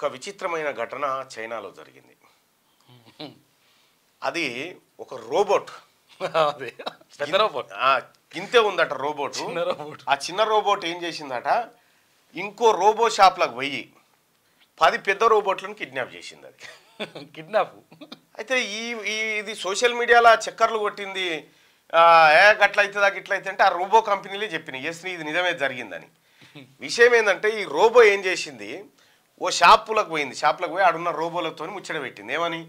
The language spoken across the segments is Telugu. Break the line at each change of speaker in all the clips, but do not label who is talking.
ఒక విచిత్రమైన ఘటన చైనాలో జరిగింది. అది ఒక రోబోట్,
పెద్ద రోబోట్
ఇంతే ఉందట రోబోట్. ఆ చిన్న రోబోట్ ఏం చేసిందట, ఇంకో రోబో షాప్లకు పోయి 10 పెద్ద రోబోట్లను కిడ్నాప్ చేసింది. అది
కిడ్నాప్.
అయితే ఇది సోషల్ మీడియాలో చక్కర్లు కొట్టింది. గట్ల అవుతుందా గిట్ల అవుతుంది అంటే ఆ రోబో కంపెనీలే చెప్పినాయి ఎస్ ఇది నిజమే జరిగిందని. విషయం ఏంటంటే ఈ రోబో ఏం చేసింది, ఓ షాపులకు పోయింది. షాపులకు పోయి ఆడున్న రోబోలతో ముచ్చట పెట్టింది. ఏమని,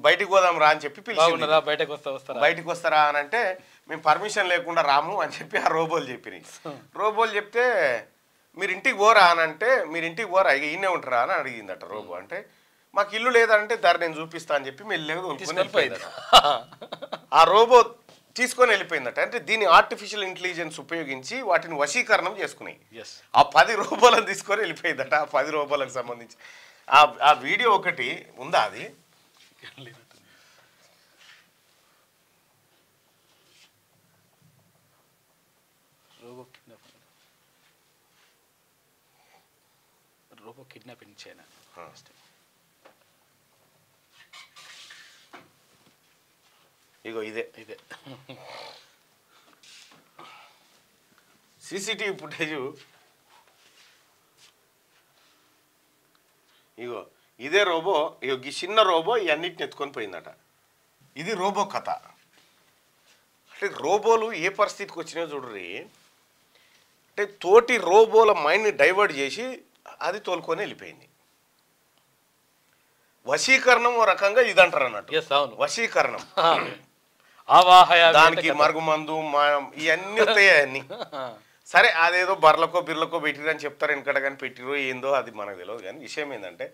బయటికి పోదాం రా అని చెప్పి పిలిచింది. బయటికి వస్తారా అని అంటే మేము పర్మిషన్ లేకుండా రాము అని చెప్పి ఆ రోబోలు చెప్పినాయి. రోబోలు చెప్తే మీరు ఇంటికి పోరా అని అంటే మీరు ఇంటికి పోరా ఇక ఈయనే ఉంటారా అని అడిగిందట రోబో. అంటే మాకు ఇల్లు లేదంటే దారి నేను చూపిస్తా అని చెప్పి మెల్లగా వెళ్ళిపోయిందట. ఆ రోబో తీసుకొని వెళ్ళిపోయిందట. అంటే దీన్ని ఆర్టిఫిషియల్ ఇంటెలిజెన్స్ ఉపయోగించి వాటిని వశీకరణం చేసుకున్నాయి. ఆ 10 రోబోలను తీసుకొని వెళ్ళిపోయిందట. ఆ 10 రోబోలకు సంబంధించి ఆ వీడియో ఒకటి ఉందా, అది
రోబో కిడ్నాపింగ్ చైనా.
ఇగో ఇదే సీసీటీవీ ఫుటేజ్. ఇగో ఇదే రోబో. ఇగో ఈ చిన్న రోబో ఇవన్నిటిని ఎత్తుకొని పోయిందట. ఇది రోబో కథ. అంటే రోబోలు ఏ పరిస్థితికి వచ్చినాయో చూడరి. అంటే తోటి రోబోల మైండ్ని డైవర్ట్ చేసి అది తోలుకొని వెళ్ళిపోయింది. వశీకరణం ఓ రకంగా ఇది అంటారు అన్నట్టు. వశీకరణం, దానికి మరుగుమందు ఇవన్నీ వస్తాయి. అన్ని సరే అదేదో బర్లకో బిర్లకో పెట్టిరని చెప్తారు వెనకట, కానీ పెట్టిరో ఏందో అది మనకు తెలియదు. కానీ విషయం ఏంటంటే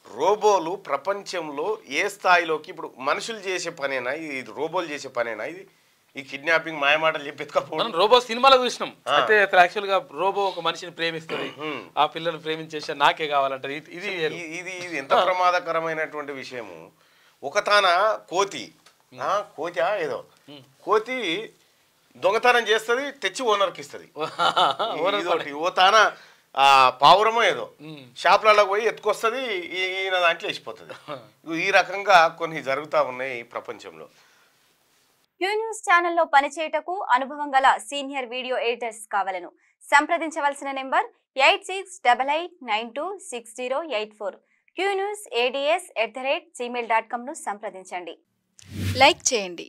రోబోలు ప్రపంచంలో ఏ స్థాయిలోకి, ఇప్పుడు మనుషులు చేసే పనేనా ఇది, రోబోలు చేసే పనేనా ఇది, ఈ కిడ్నాపింగ్ మాయమాటలు చెప్పేసుకోవడం.
రోబో సినిమాలో చూసినాం. అయితే యాక్చువల్ గా రోబో ఒక మనిషిని ప్రేమిస్తుంది, ఆ పిల్లని ప్రేమించేసి నాకే కావాలంటది. ఇది
ఇది ఎంత ప్రమాదకరమైనటువంటి విషయము. ఒకతాన కోతి ఏదో కోతి దొంగతనం చేస్తుంది, తెచ్చి ఓనర్కి ఇస్తుంది. ఓ తాన పావురమో ఏదో షాపులలో పోయి ఎత్తుకొస్తుంది, ఈయన దాంట్లో వేసిపోతుంది. ఈ రకంగా కొన్ని జరుగుతూ ఉన్నాయి ప్రపంచంలో.
క్యూ న్యూస్ ఛానల్లో పనిచేయటకు అనుభవం గల సీనియర్ వీడియో ఎడిటర్స్ కావాలను సంప్రదించవలసిన నెంబర్ 8688926084. qnewsads@gmail.com ను సంప్రదించండి.
లైక్ చేయండి.